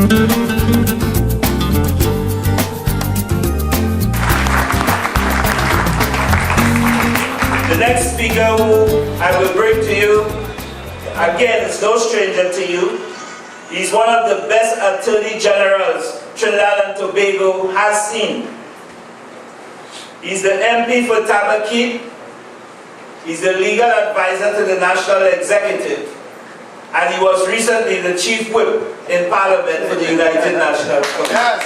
The next speaker who I will bring to you, again, is no stranger to you. He's one of the best attorney generals Trinidad and Tobago has seen. He's the MP for Tabaquib. He's the legal advisor to the National Executive. And he was recently the Chief Whip in Parliament for the United Nations. Yes.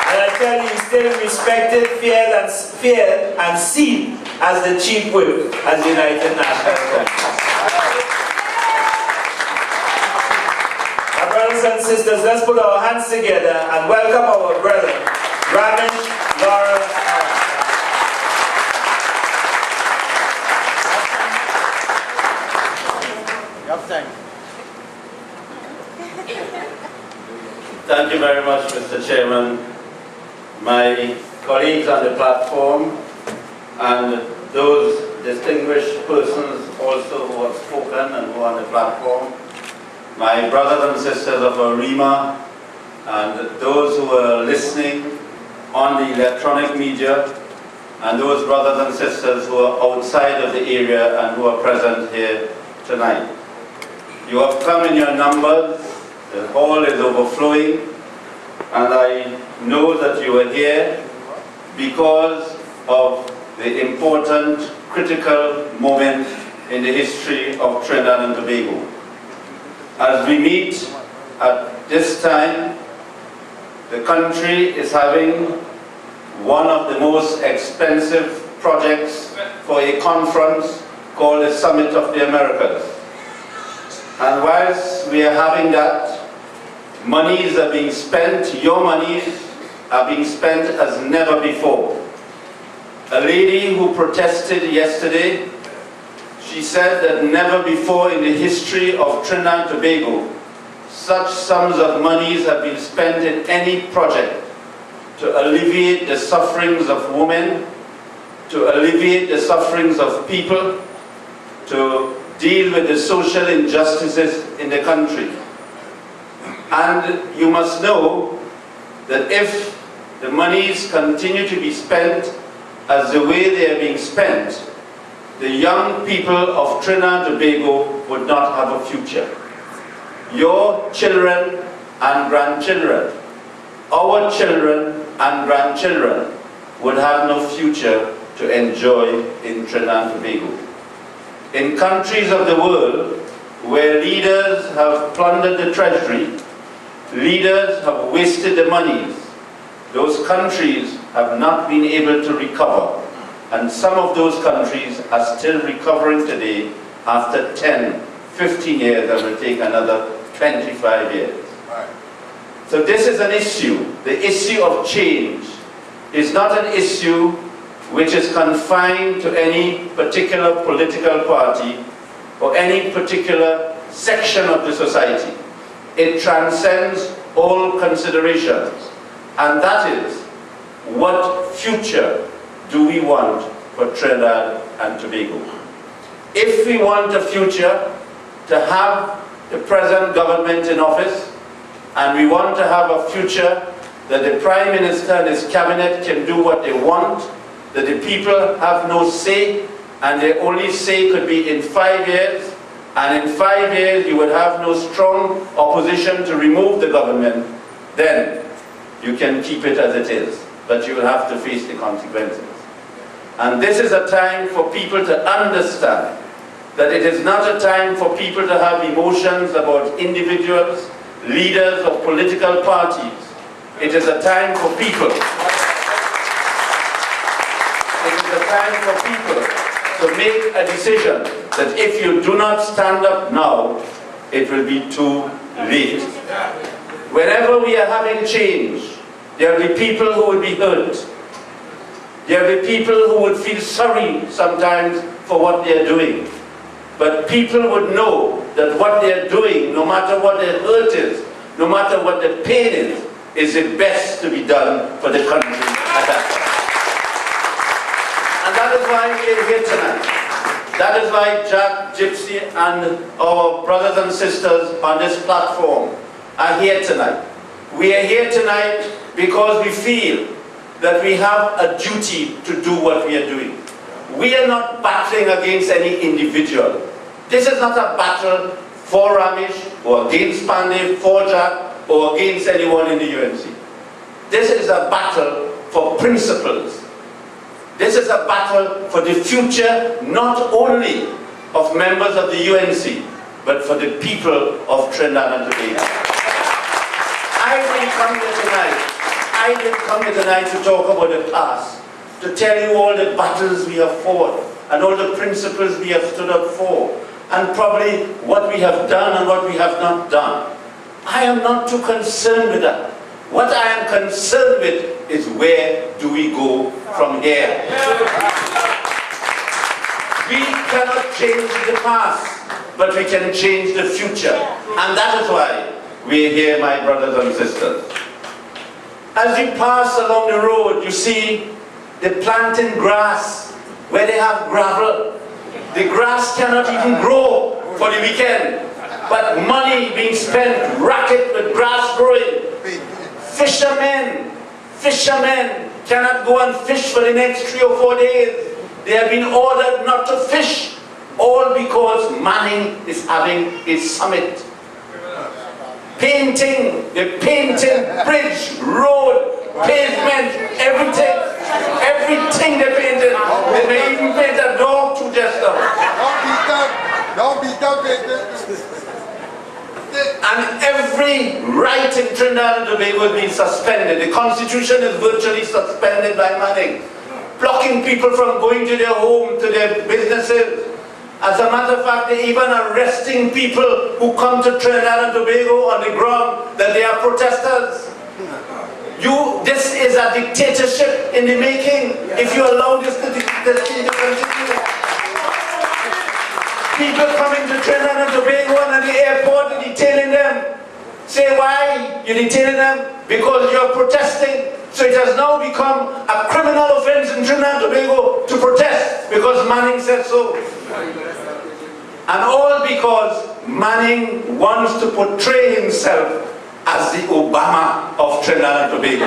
And I tell you, he's still respected, feared and seen as the Chief Whip as the United Nations. Our brothers and sisters, let's put our hands together and welcome our brother, RAMESH. Thank you very much, Mr. Chairman, my colleagues on the platform, and those distinguished persons also who have spoken and who are on the platform, my brothers and sisters of ARIMA, and those who are listening on the electronic media, and those brothers and sisters who are outside of the area and who are present here tonight. You have come in your numbers. The hall is overflowing, and I know that you are here because of the important, critical moment in the history of Trinidad and Tobago. As we meet at this time, the country is having one of the most expensive projects for a conference called the Summit of the Americas. And whilst we are having that, monies are being spent, your monies are being spent as never before. A lady who protested yesterday, she said that never before in the history of Trinidad and Tobago, such sums of monies have been spent in any project to alleviate the sufferings of women, to alleviate the sufferings of people, to deal with the social injustices in the country. And you must know that if the monies continue to be spent as the way they are being spent, the young people of Trinidad and Tobago would not have a future. Your children and grandchildren, our children and grandchildren would have no future to enjoy in Trinidad and Tobago. In countries of the world where leaders have plundered the treasury, leaders have wasted the monies, those countries have not been able to recover. And some of those countries are still recovering today after 10, 15 years, and will take another 25 years. So this is an issue. The issue of change is not an issue which is confined to any particular political party or any particular section of the society. It transcends all considerations. And that is, what future do we want for Trinidad and Tobago? If we want a future to have the present government in office, and we want to have a future that the Prime Minister and his cabinet can do what they want, that the people have no say, and their only say could be in 5 years, and in 5 years you would have no strong opposition to remove the government, then you can keep it as it is, but you will have to face the consequences. And this is a time for people to understand that it is not a time for people to have emotions about individuals, leaders of political parties. It is a time for people. It is a time for people to make a decision that if you do not stand up now, it will be too late. Whenever we are having change, there will be people who will be hurt. There will be people who would feel sorry sometimes for what they are doing. But people would know that what they are doing, no matter what their hurt is, no matter what the pain is the best to be done for the country at that time. And that is why we are here tonight. That is why Jack, Gypsy, and our brothers and sisters on this platform are here tonight. We are here tonight because we feel that we have a duty to do what we are doing. We are not battling against any individual. This is not a battle for Ramesh, or against Pandey, for Jack, or against anyone in the UNC. This is a battle for principles. This is a battle for the future, not only of members of the UNC, but for the people of Trinidad and Tobago. I didn't come here tonight to talk about the past, to tell you all the battles we have fought, and all the principles we have stood up for, and probably what we have done and what we have not done. I am not too concerned with that. What I am concerned with is where do we go from here? We cannot change the past, but we can change the future. And that is why we are here, my brothers and sisters. As you pass along the road, you see they're planting grass where they have gravel. The grass cannot even grow for the weekend, but money being spent, racket with grass growing. Fishermen cannot go and fish for the next 3 or 4 days. They have been ordered not to fish, all because Manning is having a summit. They're painting bridge, road, pavement, everything they painted. They may even paint a dog too just now. Don't be done. And every right in Trinidad and Tobago has been suspended. The Constitution is virtually suspended by Manning, blocking people from going to their home, to their businesses. As a matter of fact, they're even arresting people who come to Trinidad and Tobago on the ground that they are protesters. This is a dictatorship in the making if you allow this thing to continue. People coming to Trinidad and Tobago and at the airport and detaining them. Say, why you're detaining them? Because you're protesting. So it has now become a criminal offense in Trinidad and Tobago to protest because Manning said so. And all because Manning wants to portray himself as the Obama of Trinidad and Tobago.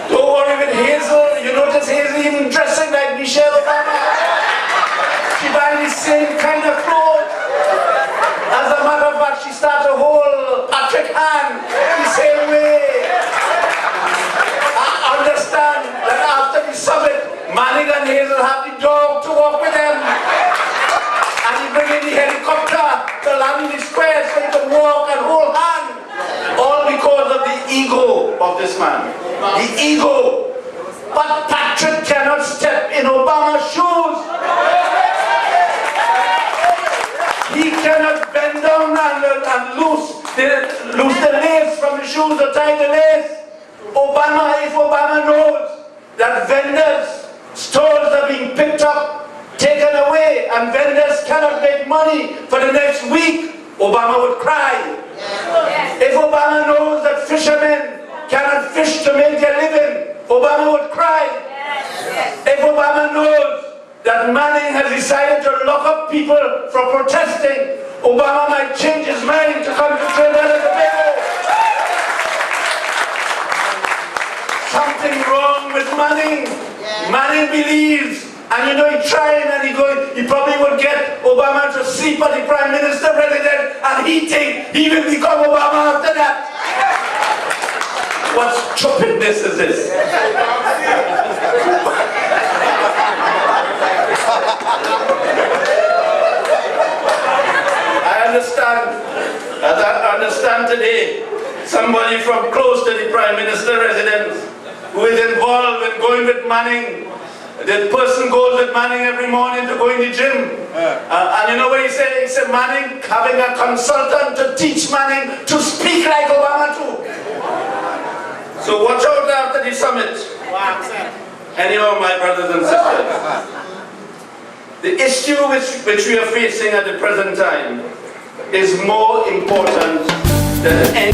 Don't worry with Hazel. You notice Hazel even dressing like Michelle Obama. She buys the same kind of clothes. As a matter of fact, she starts to hold Patrick hand the same way. I understand that after the summit, Manning and Hazel have the dog to walk with them. And he bring in the helicopter to land in the square so he can walk and hold hand. All because of the ego of this man. The ego. But Patrick cannot step in Obama's shoes. He cannot bend down and loose the lace from the shoes or tie the lace. If Obama knows that vendors, stores are being picked up, taken away, and vendors cannot make money for the next week, Obama would cry. If Obama knows that fishermen cannot fish to make their living, Obama would cry. If Obama knows that Manning has decided to lock up people for protesting, Obama might change his mind to come to Trinidad and Tobago. Something wrong with Manning. Manning believes, and you know he's trying and he probably would get Obama to sleep at the Prime Minister President, and he thinks he will become Obama after that. What stupidness is this? As I understand today, somebody from close to the Prime Minister residence who is involved in going with Manning. The person goes with Manning every morning to go in the gym. And you know what he said? He said Manning having a consultant to teach Manning to speak like Obama too. So watch out after the summit. Anyhow, my brothers and sisters, the issue which we are facing at the present time is more important than any